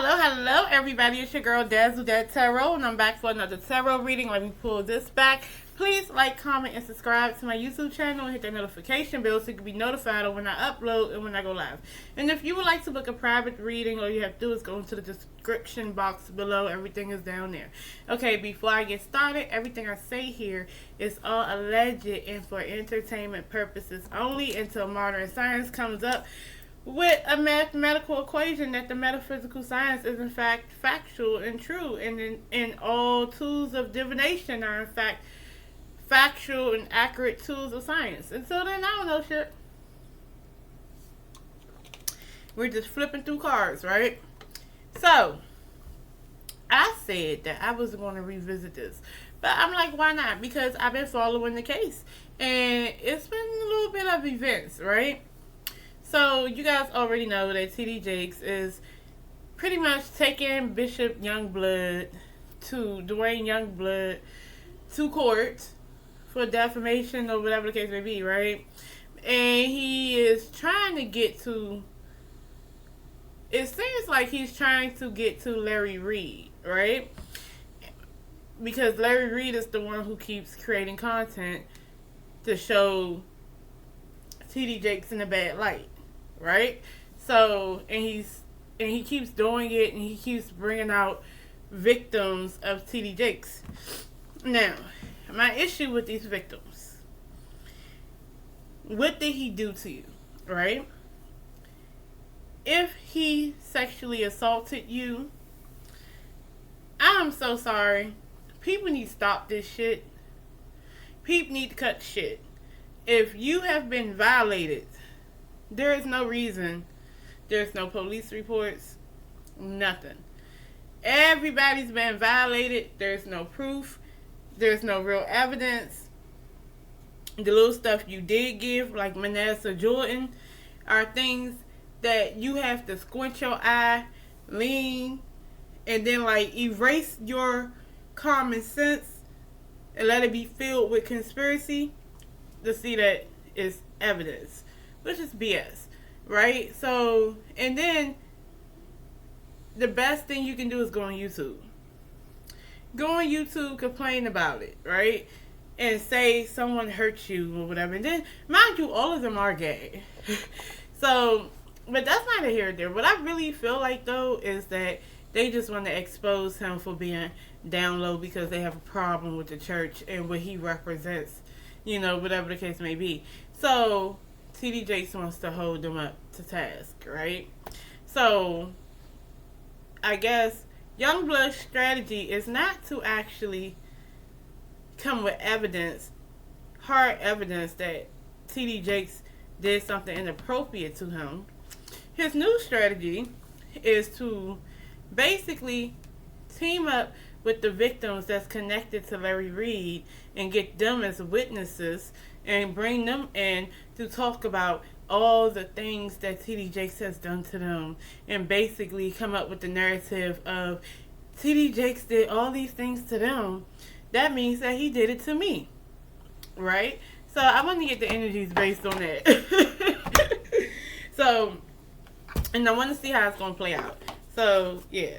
Hello, everybody. It's your girl, DAZZLE.tarot, and I'm back for another tarot reading. Let me pull this back. Please like, comment, and subscribe to my YouTube channel and hit that notification bell so you can be notified of when I upload and when I go live. And if you would like to book a private reading, all you have to do is go into the description box below. Everything is down there. Okay, before I get started, everything I say here is all alleged and for entertainment purposes only until modern science comes up with a mathematical equation that the metaphysical science is in fact factual and true, and all tools of divination are in fact factual and accurate tools of science. Until then, I don't know shit. We're just flipping through cards, right? So, I said that I was going to revisit this, but I'm like, why not? Because I've been following the case, and it's been a little bit of events, right? So, you guys already know that T.D. Jakes is pretty much taking Bishop Youngblood Dwayne Youngblood to court for defamation or whatever the case may be, right? And he is trying to get to, it seems like he's trying to get to Larry Reed, right? Because Larry Reed is the one who keeps creating content to show T.D. Jakes in a bad light. Right? So, and he keeps doing it, and he keeps bringing out victims of T.D. Jakes. Now, my issue with these victims, what did he do to you? Right? If he sexually assaulted you, I'm so sorry. People need to stop this shit. People need to cut the shit. If you have been violated, there is no reason. There's no police reports. Nothing. Everybody's been violated. There's no proof. There's no real evidence. The little stuff you did give, like Manasseh Jordan, are things that you have to squint your eye, lean, and then like erase your common sense and let it be filled with conspiracy to see that it's evidence. Which is BS, right? So, and then the best thing you can do is go on YouTube. Go on YouTube, complain about it, right? And say someone hurt you or whatever. And then, mind you, all of them are gay. So, but that's neither here nor there. What I really feel like, though, is that they just want to expose him for being down low because they have a problem with the church and what he represents, you know, whatever the case may be. So, T.D. Jakes wants to hold them up to task, right? So, I guess Youngblood's strategy is not to actually come with evidence, hard evidence that T.D. Jakes did something inappropriate to him. His new strategy is to basically team up with the victims that's connected to Larry Reed and get them as witnesses and bring them in to talk about all the things that T.D. Jakes has done to them, and basically come up with the narrative of T.D. Jakes did all these things to them. That means that he did it to me, right? So I want to get the energies based on that. So, and I want to see how it's going to play out. So, yeah.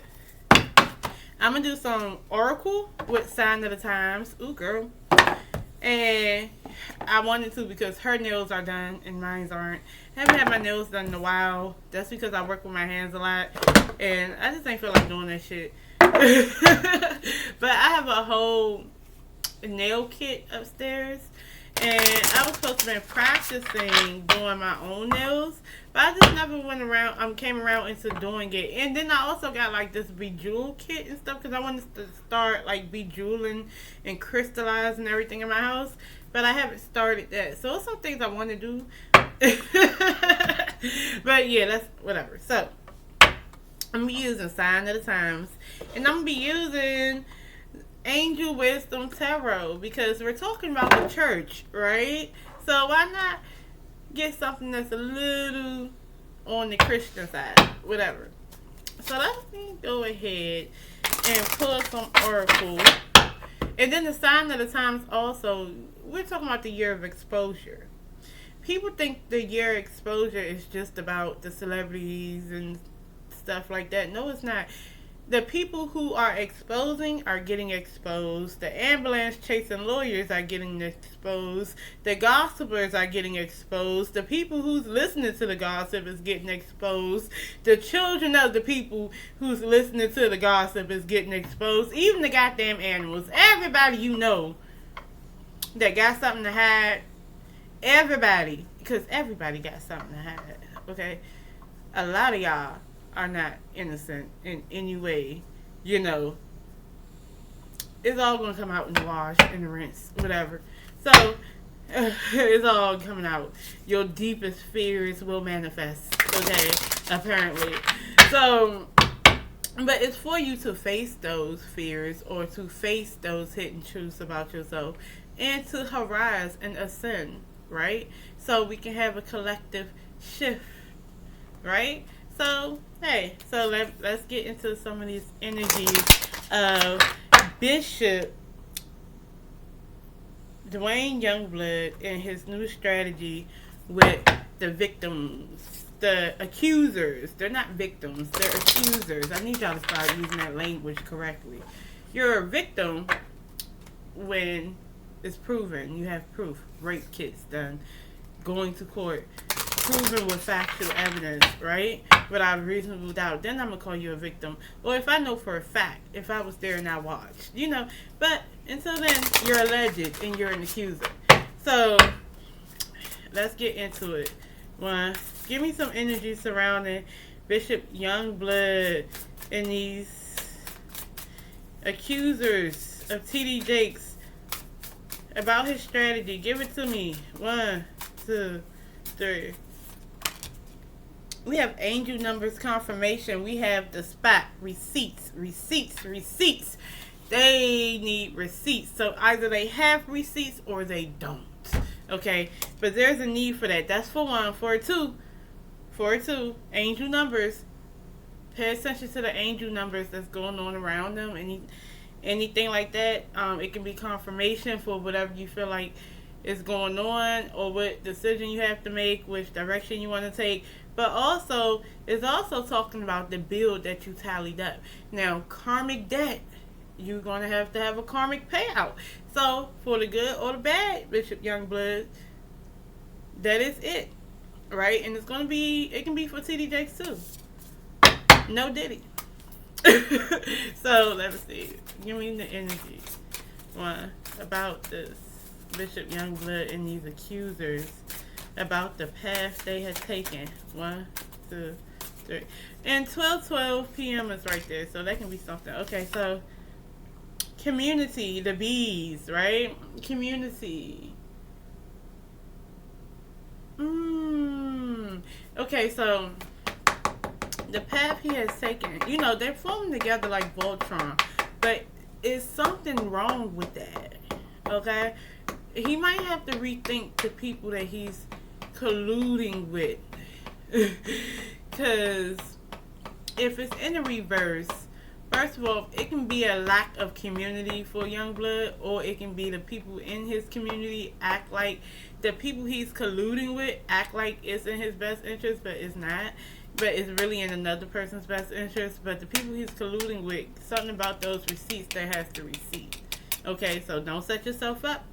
I'm going to do some Oracle with Sign of the Times. Ooh, girl. And I wanted to because her nails are done and mine aren't. I haven't had my nails done in a while. That's because I work with my hands a lot. And I just ain't feel like doing that shit. But I have a whole nail kit upstairs. And I was supposed to be practicing doing my own nails. But I just never came around into doing it. And then I also got like this bejewel kit and stuff. Because I wanted to start like bejeweling and crystallizing everything in my house. But I haven't started that. So it's some things I want to do. But yeah, that's whatever. So I'm going to be using Sign of the Times. And I'm going to be using Angel Wisdom Tarot, because we're talking about the church, right? So why not get something that's a little on the Christian side, whatever. So let me go ahead and pull some Oracle. And then the Sign of the Times also, we're talking about the year of exposure. People think the year of exposure is just about the celebrities and stuff like that. No, it's not. The people who are exposing are getting exposed. The ambulance chasing lawyers are getting exposed. The gossipers are getting exposed. The people who's listening to the gossip is getting exposed. The children of the people who's listening to the gossip is getting exposed. Even the goddamn animals. Everybody you know that got something to hide. Everybody. Because everybody got something to hide. Okay? A lot of y'all are not innocent in any way. You know, it's all going to come out in the wash, in the rinse, whatever. So, it's all coming out. Your deepest fears will manifest, okay, apparently. So, but it's for you to face those fears or to face those hidden truths about yourself and to arise and ascend, right? So we can have a collective shift, right? So, hey, so let's get into some of these energies of Bishop Dwayne Youngblood and his new strategy with the victims, the accusers. They're not victims, they're accusers. I need y'all to start using that language correctly. You're a victim when it's proven. You have proof. Rape kits done. Going to court. Proven with factual evidence, right? Without a reasonable doubt. Then I'm going to call you a victim. Or if I know for a fact, if I was there and I watched, you know. But until then, you're alleged and you're an accuser. So, let's get into it. One, give me some energy surrounding Bishop Youngblood and these accusers of TD Jakes about his strategy. Give it to me. 1, 2, 3. We have angel numbers confirmation. We have the spot. Receipts. They need receipts. So either they have receipts or they don't. Okay? But there's a need for that. That's for 1. For 2. Angel numbers. Pay attention to the angel numbers that's going on around them. Anything like that. It can be confirmation for whatever you feel like is going on or what decision you have to make, which direction you want to take. But also, it's also talking about the bill that you tallied up. Now, karmic debt, you're going to have a karmic payout. So, for the good or the bad, Bishop Youngblood, that is it. Right? And it's going to be, it can be for TD Jakes too. No Diddy. So, let me see. Give me the energy. 1, about this Bishop Youngblood and these accusers. About the path they had taken. 1, 2, 3. And 12:12 p.m. is right there. So that can be something. Okay, so community, the bees, right? Community. Okay, so the path he has taken, you know, they're forming together like Voltron. But is something wrong with that? Okay? He might have to rethink the people that he's colluding with. Because if it's in the reverse, first of all, it can be a lack of community for Youngblood, or it can be the people in his community act like the people he's colluding with act like it's in his best interest, but it's not. But it's really in another person's best interest. But the people he's colluding with, something about those receipts, that has to receipt. Okay, so don't set yourself up.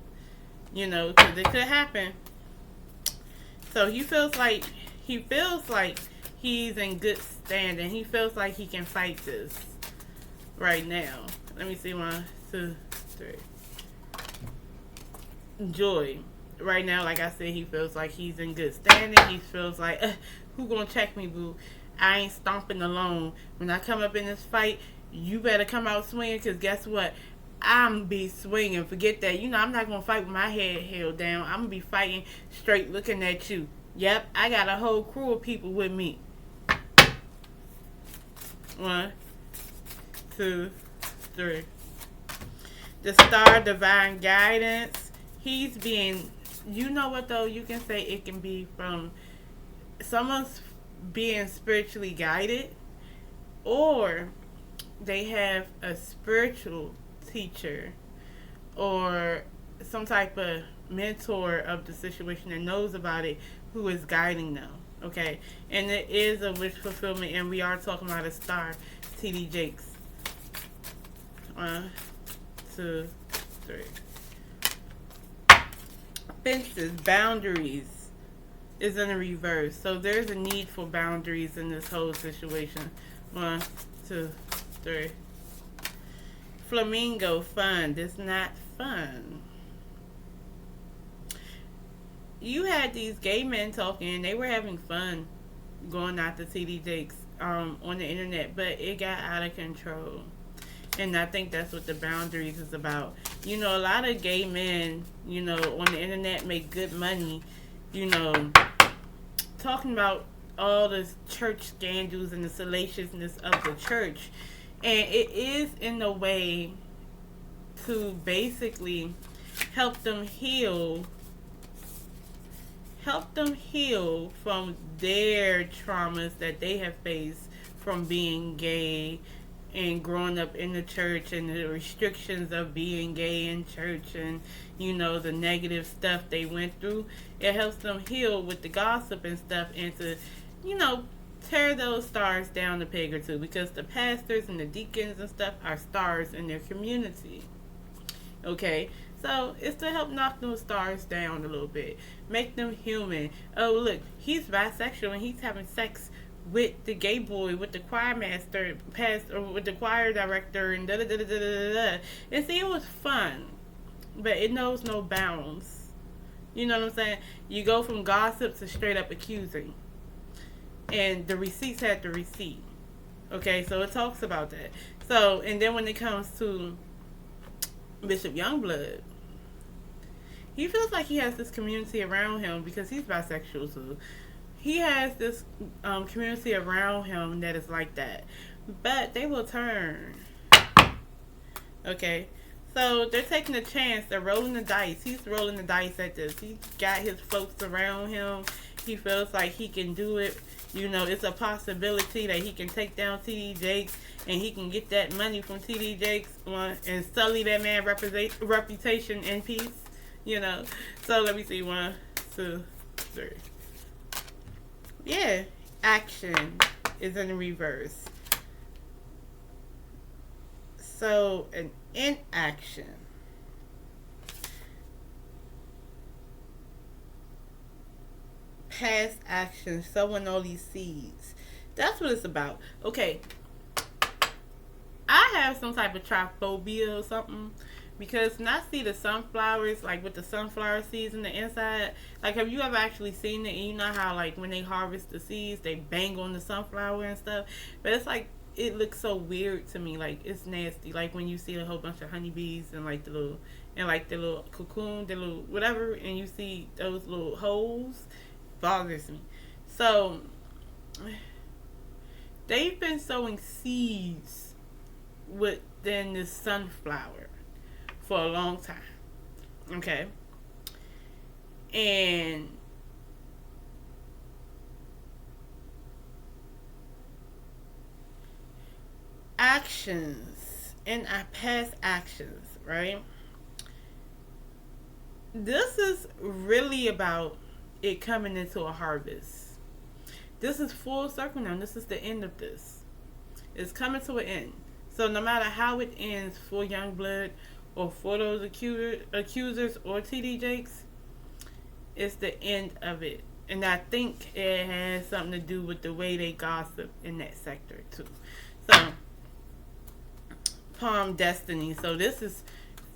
You know, because it could happen. So he feels like he's in good standing. He feels like he can fight this right now. Let me see. 1, 2, 3. Joy. Right now, like I said, he feels like he's in good standing. He feels like, who gonna check me, boo? I ain't stomping alone. When I come up in this fight, you better come out swinging, because guess what? I'm be swinging. Forget that. You know, I'm not going to fight with my head held down. I'm going to be fighting straight looking at you. Yep, I got a whole crew of people with me. 1, 2, 3. The star, divine guidance. He's being, you know what though? You can say it can be from someone's being spiritually guided, or they have a spiritual teacher or some type of mentor of the situation that knows about it, who is guiding them. Okay, and it is a wish fulfillment, and we are talking about a star, T.D. Jakes. 1, 2, 3. Fences, boundaries is in the reverse. So there's a need for boundaries in this whole situation. 1, 2, 3. Flamingo, fun. This not fun. You had these gay men talking. They were having fun going after T.D. Jakes on the internet, but it got out of control. And I think that's what the boundaries is about. You know, a lot of gay men, you know, on the internet make good money, you know, talking about all the church scandals and the salaciousness of the church. And it is in a way to basically help them heal from their traumas that they have faced from being gay and growing up in the church and the restrictions of being gay in church and, you know, the negative stuff they went through. It helps them heal with the gossip and stuff and to, you know, tear those stars down a peg or two, because the pastors and the deacons and stuff are stars in their community. Okay? So it's to help knock those stars down a little bit. Make them human. Oh, look, he's bisexual and he's having sex with the gay boy, with the choir master, with the choir director, and da da da da da da da. And see, it was fun, but it knows no bounds. You know what I'm saying? You go from gossip to straight up accusing, and the receipts had the receipt. Okay, so it talks about that. So, and then when it comes to Bishop Youngblood, he feels like he has this community around him because he's bisexual too. He has this community around him that is like that. But they will turn. Okay? So they're taking a chance. They're rolling the dice. He's rolling the dice at this. He got his folks around him. He feels like he can do it. You know, it's a possibility that he can take down T.D. Jakes and he can get that money from T.D. Jakes and sully that man's reputation in peace. You know? So let me see. 1, 2, 3. Yeah, action is in the reverse. So, an inaction. Past action, sowing all these seeds. That's what it's about. Okay, I have some type of trypophobia or something. Because when I see the sunflowers, like with the sunflower seeds in the inside, like have you ever actually seen it? And you know how like when they harvest the seeds, they bang on the sunflower and stuff? But it's like, it looks so weird to me. Like it's nasty. Like when you see a whole bunch of honeybees and like the little cocoon, the little whatever, and you see those little holes, bothers me. So they've been sowing seeds within this sunflower for a long time. Okay? And actions and our past actions, right? This is really about it coming into a harvest. This is full circle now. This is the end of this. It's coming to an end. So no matter how it ends for Youngblood or for those accusers or T.D. Jakes, it's the end of it. And I think it has something to do with the way they gossip in that sector too. So, Palm Destiny. So this is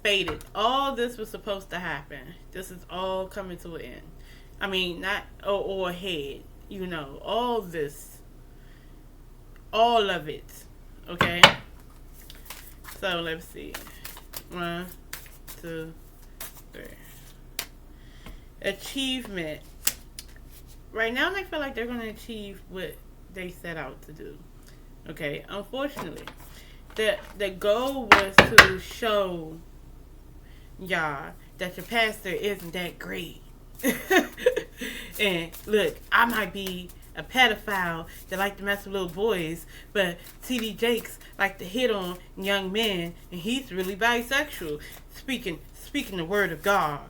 fated. All this was supposed to happen. This is all coming to an end. I mean, not or ahead. You know, all this. All of it. Okay? So, let's see. 1, 2, 3. Achievement. Right now, they feel like they're going to achieve what they set out to do. Okay? Unfortunately, the goal was to show y'all that your pastor isn't that great. And look, I might be a pedophile that like to mess with little boys, but T.D. Jakes like to hit on young men, and he's really bisexual. Speaking the word of God.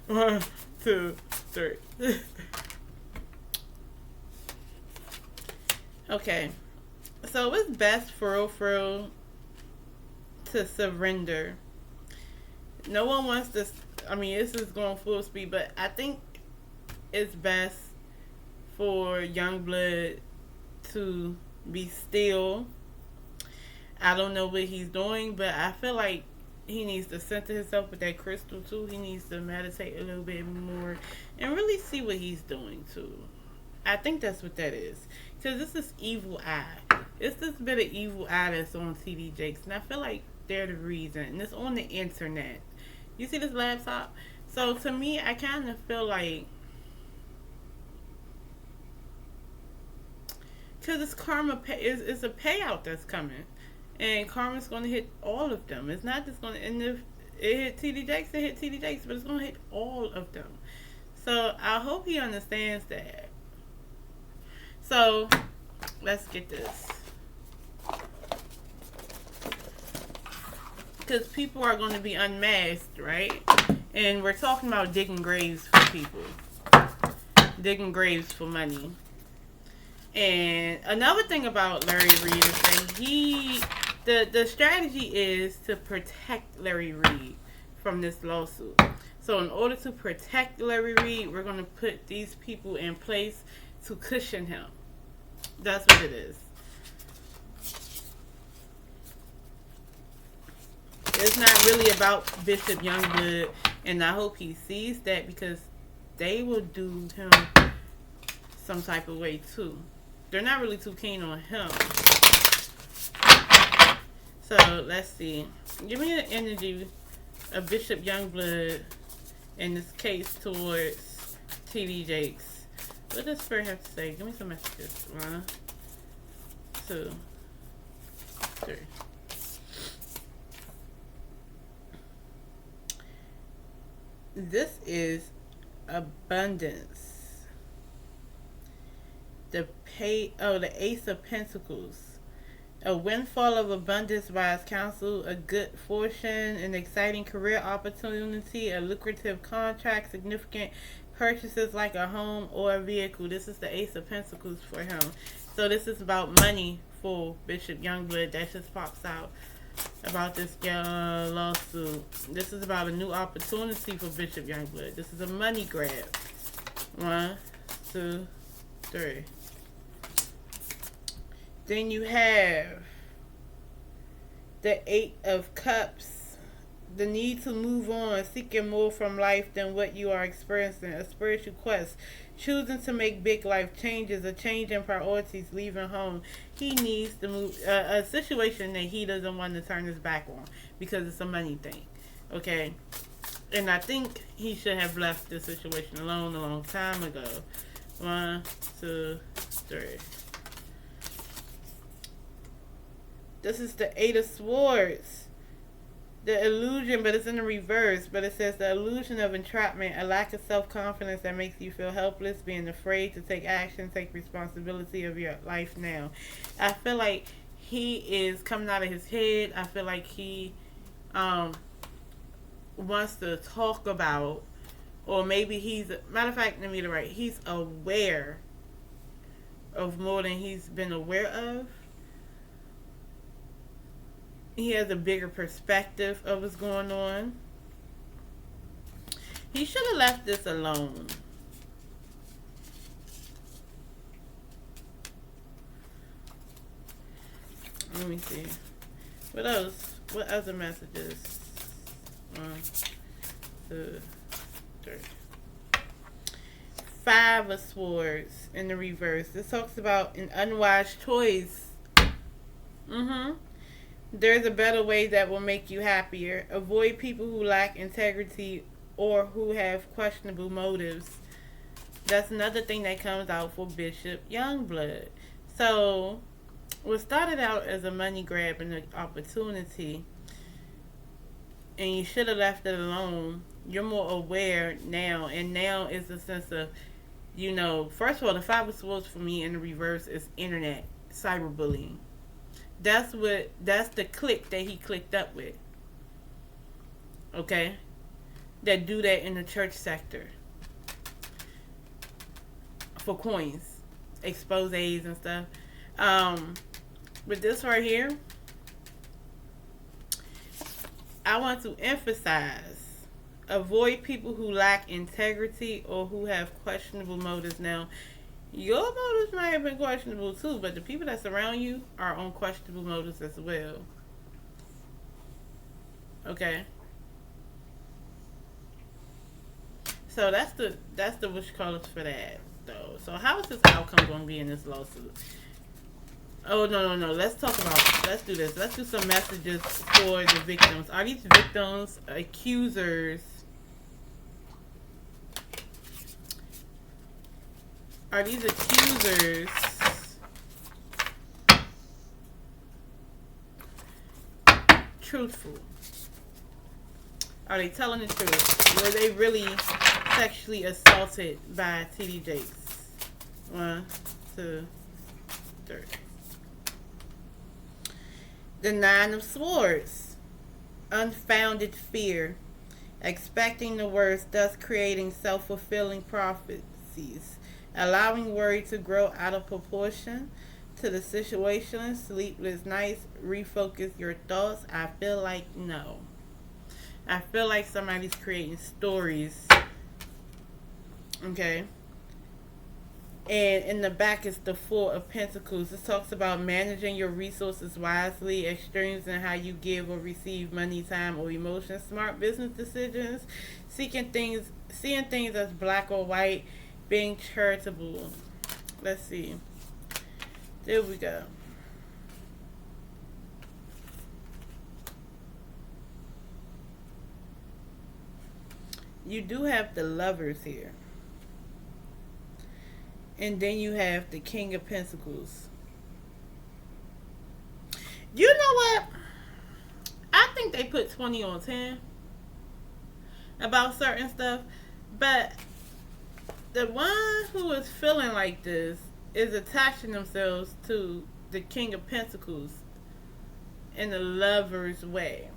1, 2, 3. Okay. So it's best for real to surrender. No one wants to. I mean, this is going full speed, but I think it's best for Youngblood to be still. I don't know what he's doing, but I feel like he needs to center himself with that crystal too. He needs to meditate a little bit more and really see what he's doing too. I think that's what that is. Because this is evil eye. It's this bit of evil eye that's on TD Jakes. And I feel like they're the reason. And it's on the internet. You see this laptop? So to me, I kind of feel like, because it's karma, it's a payout that's coming. And karma's going to hit all of them. It's not just going to, and if it hit TD Jakes, it hit TD Jakes, but it's going to hit all of them. So I hope he understands that. So let's get this. Because people are going to be unmasked, right? And we're talking about digging graves for people. Digging graves for money. And another thing about Larry Reid is that the strategy is to protect Larry Reid from this lawsuit. So in order to protect Larry Reid, we're going to put these people in place to cushion him. That's what it is. It's not really about Bishop Youngblood, and I hope he sees that, because they will do him some type of way too. They're not really too keen on him. So let's see. Give me the energy of Bishop Youngblood in this case towards TD Jakes. What does Spirit have to say? Give me some messages. 1, 2, 3. This is abundance. The Ace of Pentacles. A windfall of abundance wise counsel, a good fortune, an exciting career opportunity, a lucrative contract, significant purchases like a home or a vehicle. This is the Ace of Pentacles for him. So this is about money for Bishop Youngblood. That just pops out about this lawsuit. This is about a new opportunity for Bishop Youngblood. This is a money grab. 1, 2, 3. Then you have the 8 of Cups. The need to move on, seeking more from life than what you are experiencing. A spiritual quest. Choosing to make big life changes. A change in priorities, leaving home. He needs to move. A situation that he doesn't want to turn his back on because it's a money thing. Okay? And I think he should have left this situation alone a long time ago. 1, 2, 3. This is the 8 of Swords. The illusion, but it's in the reverse. But it says the illusion of entrapment, a lack of self-confidence that makes you feel helpless, being afraid to take action, take responsibility of your life now. I feel like he is coming out of his head. I feel like he wants to talk about, or maybe matter of fact, let me get it right. He's aware of more than he's been aware of. He has a bigger perspective of what's going on. He should have left this alone. Let me see. What else? What other messages? 1, 2, 3. 5 of Swords in the reverse. This talks about an unwise choice. There's a better way that will make you happier. Avoid people who lack integrity or who have questionable motives. That's another thing that comes out for Bishop Youngblood. So, what started out as a money grab and an opportunity, and you should have left it alone, you're more aware now. And now is a sense of, first of all, the 5 of Swords for me in the reverse is internet, cyberbullying. That's the clique that he clicked up with. Okay? That do that in the church sector. for coins, exposés and stuff. With this right here, I want to emphasize: avoid people who lack integrity or who have questionable motives. Now, your motives might have been questionable too, but the people that surround you are on questionable motives as well. Okay. So that's the wish callers for that though. So how is this outcome going to be in this lawsuit? Oh no. Let's do this. Let's do some messages for the victims. Are these victims accusers? Are these accusers truthful? Are they telling the truth? Were they really sexually assaulted by TD Jakes? 1, 2, 3. The 9 of Swords. Unfounded fear. Expecting the worst, thus creating self-fulfilling prophecies. Allowing worry to grow out of proportion to the situation. Sleepless nights. Refocus your thoughts. I feel like no. I feel like somebody's creating stories. Okay. And in the back is the 4 of Pentacles. This talks about managing your resources wisely, extremes in how you give or receive money, time, or emotions, smart business decisions, seeing things as black or white, being charitable. Let's see. There we go. You do have the Lovers here. And then you have the King of Pentacles. You know what? I think they put 20 on 10 about certain stuff. But the one who is feeling like this is attaching themselves to the King of Pentacles in the Lover's way.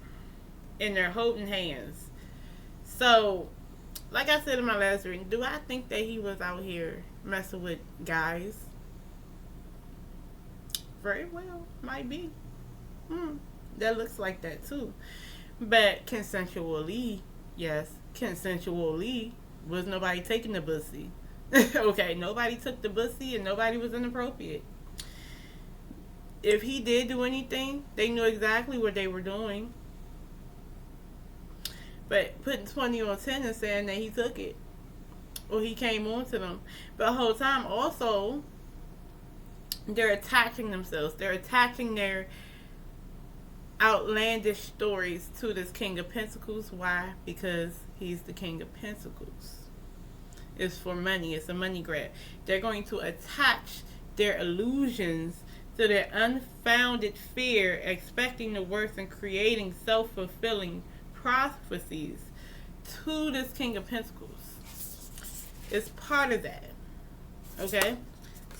And they're holding hands. So, like I said in my last reading, do I think that he was out here messing with guys? Very well, might be. That looks like that too. But consensually, yes, consensually, was nobody taking the pussy. Okay, nobody took the pussy and nobody was inappropriate. If he did do anything, they knew exactly what they were doing. But putting 20 on 10 and saying that he took it. Or he came on to them. But the whole time also, they're attaching themselves. They're attaching their outlandish stories to this King of Pentacles. Why? Because he's the King of Pentacles. It's for money. It's a money grab. They're going to attach their illusions to their unfounded fear, expecting the worst and creating self-fulfilling prophecies to this King of Pentacles. It's part of that. Okay?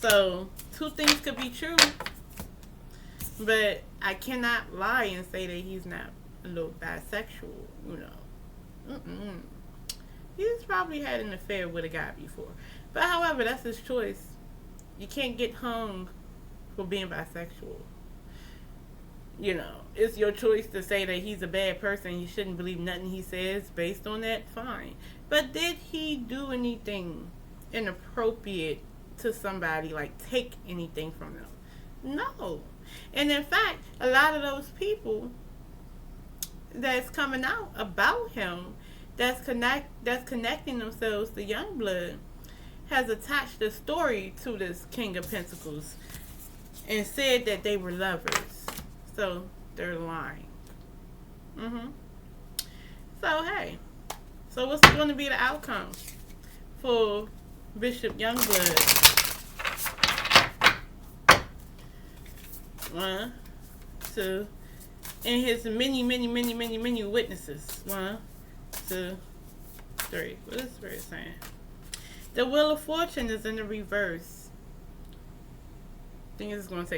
So, 2 things could be true. But I cannot lie and say that he's not a little bisexual, you know. He's probably had an affair with a guy before. But however, that's his choice. You can't get hung for being bisexual. You know, it's your choice to say that he's a bad person. You shouldn't believe nothing he says based on that. Fine. But did he do anything inappropriate to somebody, like take anything from them? No. And in fact, a lot of those people that's coming out about him, that's connecting themselves to Youngblood, has attached a story to this King of Pentacles and said that they were lovers. So they're lying. So hey, so what's going to be the outcome for Bishop Youngblood? 1, 2, and his many witnesses. 1, 2, 3. What is Spirit saying? The Wheel of Fortune is in the reverse. I think it's going to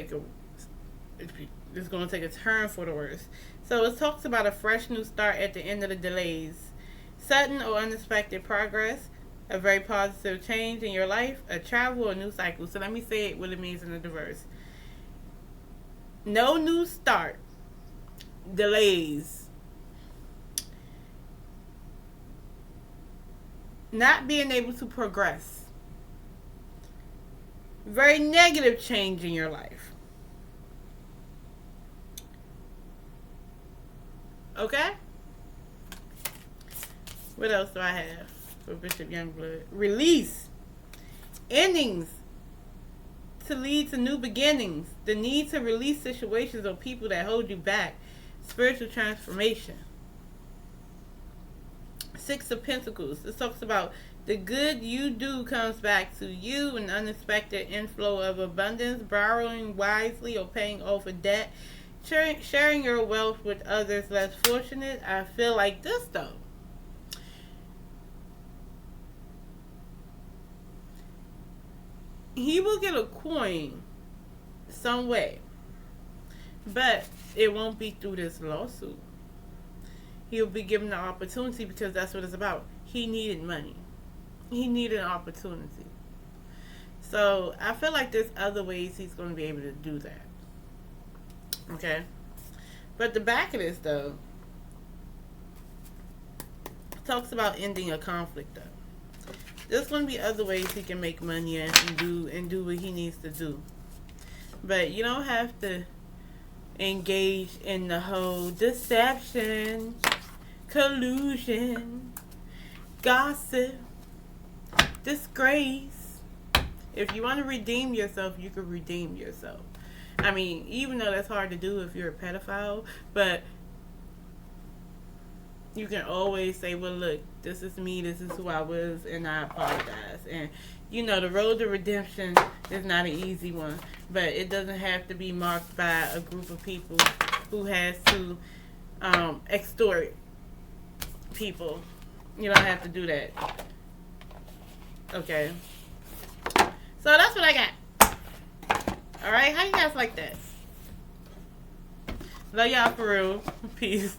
take a turn for the worse. So it talks about a fresh new start at the end of the delays. Sudden or unexpected progress. a very positive change in your life, a travel, a new cycle. So let me say it what it means in the reverse. No new start, delays, not being able to progress, very negative change in your life. Okay? What else do I have for Bishop Youngblood? Release. Endings to lead to new beginnings. The need to release situations or people that hold you back. Spiritual transformation. Six of Pentacles. This talks about the good you do comes back to you, an unexpected inflow of abundance, borrowing wisely or paying off a debt, sharing your wealth with others less fortunate. I feel like this though. He will get a coin some way, but it won't be through this lawsuit. He'll be given the opportunity because that's what it's about. He needed money. He needed an opportunity. So I feel like there's other ways he's going to be able to do that. Okay? But the back of this, though, talks about ending a conflict, though. There's going to be other ways he can make money and do what he needs to do. But you don't have to engage in the whole deception, collusion, gossip, disgrace. If you want to redeem yourself, you can redeem yourself. I mean, even though that's hard to do if you're a pedophile, but you can always say, well, look, this is me, this is who I was, and I apologize. And, you know, the road to redemption is not an easy one, but it doesn't have to be marked by a group of people who has to extort people. You don't have to do that. Okay. So that's what I got. Alright, how you guys like that? Love y'all for real. Peace.